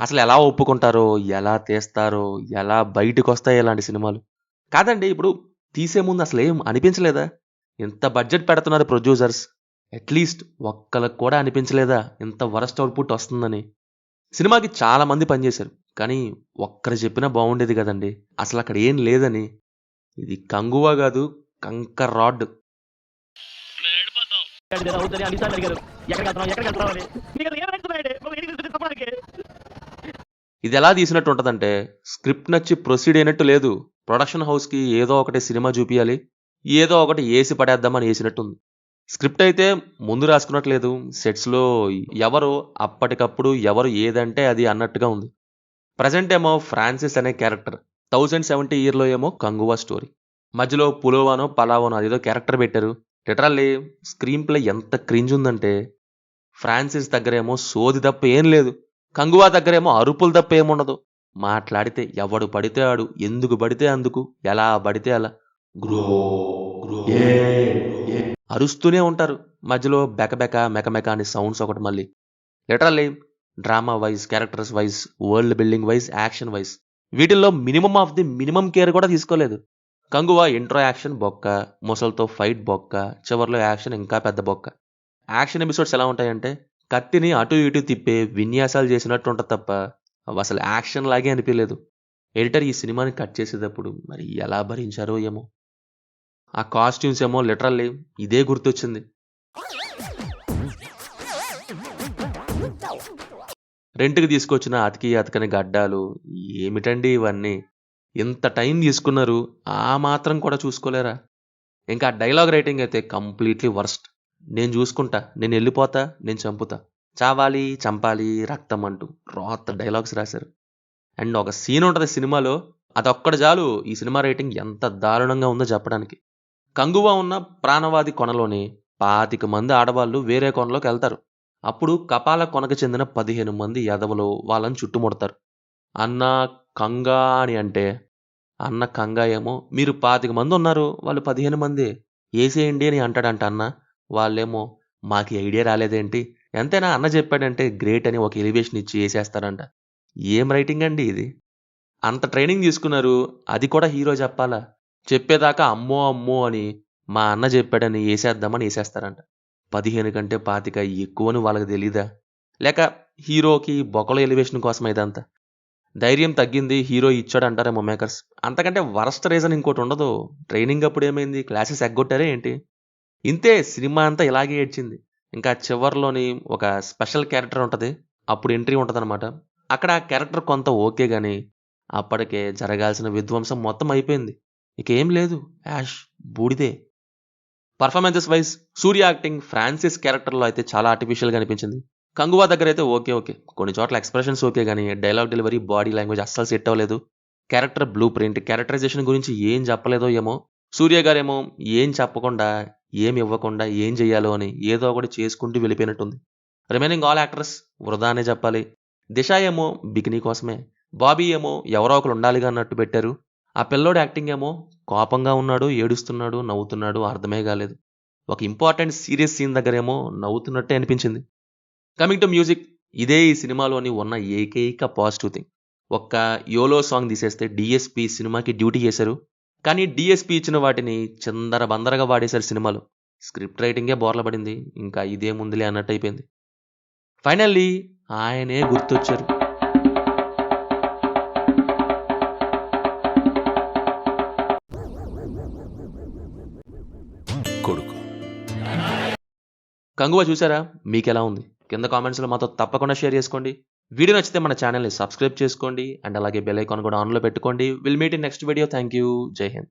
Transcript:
అసలు ఎలా ఒప్పుకుంటారో, ఎలా తీస్తారో, ఎలా బయటకొస్తాయో ఇలాంటి సినిమాలు. కాదండి ఇప్పుడు తీసే ముందు అసలేం అనిపించలేదా? ఇంత బడ్జెట్ పెడుతున్నారు ప్రొడ్యూసర్స్. అట్‌లీస్ట్ ఒక్కళ్ళకి కూడా అనిపించలేదా ఇంత వరస్ట్ ఔట్‌పుట్ వస్తుందని? సినిమాకి చాలా మంది పనిచేశారు. కానీ ఒక్కరు చెప్పినా బావుండేది గదండీ! అసలక్కడ ఏం లేదని. ఇది కంగువ గాదు, కంకర్ రాడ్. ఇదెలా తీసినట్టుంటదంటే, స్క్రిప్ట్ నచ్చి ప్రొసీడ్ అయినట్టు లేదు. ప్రొడక్షన్ హౌస్‌కి ఏదో ఒకటి సినిమా చూపియాలి. ఏదో ఒకటి ఏసి పడేద్దామని ఏసినట్టుంది. స్క్రిప్ట్ అయితే ముందు రాసుకున్నట్టు లేదు. సెట్స్‌లో ఎవరు అప్పటికప్పుడు ఎవరు ఏదంటే అది అన్నట్టుగా ఉంది. ప్రెజెంట్ ఏమో ఫ్రాన్సిస్ అనే క్యారెక్టర్. 1070 ఇయర్‌లో ఏమో కంగువ స్టోరీ. మధ్యలో పులోవానో, పలావానో అదేదో క్యారెక్టర్ పెట్టారు. లిటరల్లీ స్క్రీన్ ప్లే ఎంత క్రింజ్ ఉందంటే, ఫ్రాన్సిస్ దగ్గరేమో సోది తప్ప ఏం లేదు. కంగువా దగ్గరేమో అరుపులు తప్ప ఏముండదు. మాట్లాడితే ఎవడు పడితే ఆడు, ఎందుకు పడితే అందుకు, ఎలా పడితే అలా గ్రో గ్రో ఏ ఏ అరుస్తూనే ఉంటారు. మధ్యలో బెకబెక, మెకమెక అని సౌండ్స్ ఒకటి మళ్ళీ. Literally drama wise, characters wise, world building wise, action wise వీటిల్లో minimum of the minimum care కూడా తీసుకోలేదు. కంగువా ఇంట్రో యాక్షన్ బొక్క, ముసలితో ఫైట్ బొక్క, చివర్లో యాక్షన్ ఇంకా పెద్ద బొక్క. యాక్షన్ ఎపిసోడ్స్ ఎలా ఉంటాయంటే కత్తిని అటు ఇటు తిప్పే విన్యాసాలు చేసినట్టు ఉంటుంది తప్ప అవి అసలు యాక్షన్ లాగే అనిపించలేదు. ఎడిటర్ ఈ సినిమాని కట్ చేసేటప్పుడు మరి ఎలా భరించారో ఏమో. ఆ కాస్ట్యూమ్స్ ఏమో లిటరల్లీ ఇదే గుర్తొచ్చింది. రెంట్‌కి తీసుకొచ్చిన అతికి అతకని గడ్డాలు ఏమిటండి ఇవన్నీ? ఇంత టైం తీసుకున్నారు. ఆ మాత్రం కూడా చూసుకోలేరా? ఇంకా డైలాగ్ రైటింగ్ అయితే కంప్లీట్‌లీ వర్స్ట్. నేను చూసుకుంటా, నేనెళ్ళిపోతా, నేను చంపుతా. చావాలి, చంపాలి, రక్తం అంటూ రోత డైలాగ్స్ రాశారు. అండ్ ఒక సీన్ ఉంటది సినిమాలో. అదొక్కటి చాలు ఈ సినిమా రేటింగ్ ఎంత దారుణంగా ఉందో చెప్పడానికి. కంగువ ఉన్న ప్రాణవాది కొనలోని 25 మంది ఆడవాళ్ళు వేరే కొనలోకెళ్తారు. అప్పుడు కపాల కొనకు చెందిన 15 మంది ఎదవలు వాళ్ళని చుట్టుముడతారు. అన్నా కంగా అని అంటే, అన్న కంగా ఏమో మీరు 25 మంది ఉన్నారు. వాళ్ళు 15 మందే. ఏసేయండి అని అంటాడంట అన్న. వాళ్ళేమో మాకీ ఐడియా రాలేదేంటి? ఎంతైనా అన్న చెప్పాడంటే గ్రేట్ అని ఒక ఎలివేషన్ ఇచ్చి ఏసేస్తారంట. ఏం రైటింగ్ అండి ఇది? అంత ట్రైనింగ్ తీసుకున్నారు. అది కూడా హీరో చెప్పాలా? చెప్పేదాకా అమ్మో! అమ్మో! అని మా అన్న చెప్పాడని ఏసేద్దామని ఏసేస్తారంట. 15 కంటే 25 ఎక్కువని వాళ్ళకి తెలీదా? లేక హీరోకి బొక్కలో ఎలివేషన్ కోసమా ఇదంతా? ధైర్యం తగ్గింది హీరో ఇచ్చాడంటారేమో మేకర్స్. అంతకంటే వరస్ట్ రీజన్ ఇంకోటుండదు. ట్రైనింగ్ అప్పుడేమైంది? క్లాసెస్ ఎగ్గొట్టారా ఏంటి? ఇంతే సినిమా అంతా ఇలాగే ఏడ్చింది. ఇంకా చివర్లోని ఒక స్పెషల్ క్యారెక్టర్ ఉంటది. అప్పుడు ఎంట్రీ ఉంటదనమాట. అక్కడ ఆ క్యారెక్టర్ కొంత ఓకే గాని, అప్పటికే జరగాల్సిన విధ్వంసం మొత్తం అయిపోయింది. ఇకేం లేదు. యాష్ బూడిదే. పర్ఫార్మెన్సెస్ వైస్ సూర్య యాక్టింగ్ ఫ్రాన్సిస్ క్యారెక్టర్‌లో అయితే చాలా ఆర్టిఫిషియల్‌గా అనిపించింది. కంగువా దగ్గరైతే ఓకే. ఓకే. కొన్ని చోట్ల ఎక్స్‌ప్రెషన్స్ ఓకే గాని, డైలాగ్ డెలివరీ, బాడీ లాంగ్వేజ్ అస్సలు సెట్ అవ్వలేదు. క్యారెక్టర్ బ్లూ ప్రింట్, క్యారెక్టరైజేషన్ గురించి ఏం చెప్పలేదో ఏమో! సూర్య గారేమో ఏం చెప్పకుండా, ఏం ఇవ్వకుండా ఏం జేయాలో అని ఏదో ఒకటి చేసుకుంటూ వెళ్ళిపోయినట్టుంది. రిమైనింగ్ ఆల్ యాక్టర్స్ వృధా అనే చెప్పాలి. దిశ ఏమో బికినీ కోసమే. బాబీ ఏమో ఎవరో ఒకళ్ళు ఉండాలిగా అన్నట్టు పెట్టారు. ఆ పిల్లోడి యాక్టింగ్ ఏమో కోపంగా ఉన్నాడు, ఏడుస్తున్నాడు, నవ్వుతున్నాడు అర్థమే గాలేదు. ఒక ఇంపార్టెంట్ సీరియస్ సీన్ దగ్గరేమో నవ్వుతున్నట్టే అనిపించింది. కమింగ్ టు మ్యూజిక్ ఇదే ఈ సినిమాలోని ఉన్న ఏకైక పాజిటివ్ థింగ్. ఒక్క యోలో సాంగ్ తీసేస్తే డీఎస్‌పీ సినిమాకి డ్యూటీ చేశారు. కానీ డీఎస్‌పీ ఇచ్చిన వాటిని చిందరబందరగా వాడేశారు సినిమాలో. స్క్రిప్ట్ రైటింగే బోర్ల పడింది. ఇంకా ఇదేముందిలే అన్నట్టయిపోయింది. ఫైనల్లీ ఆయనే గుర్తొచ్చారు. కొడుకు. కంగువ చూసారా? మీకెలా ఉంది? కింద కామెంట్స్‌లో మాతో తప్పకుండా షేర్ చేసుకోండి. వీడియో నచ్చితే మన ఛానెల్‌ని సబ్స్క్రైబ్ చేసుకోండి. అండ్ అలాగే బెల్ ఐకాన్ కూడా ఆన్‌లో పెట్టుకోండి. Will meet in next video. Thank you. జై హింద్.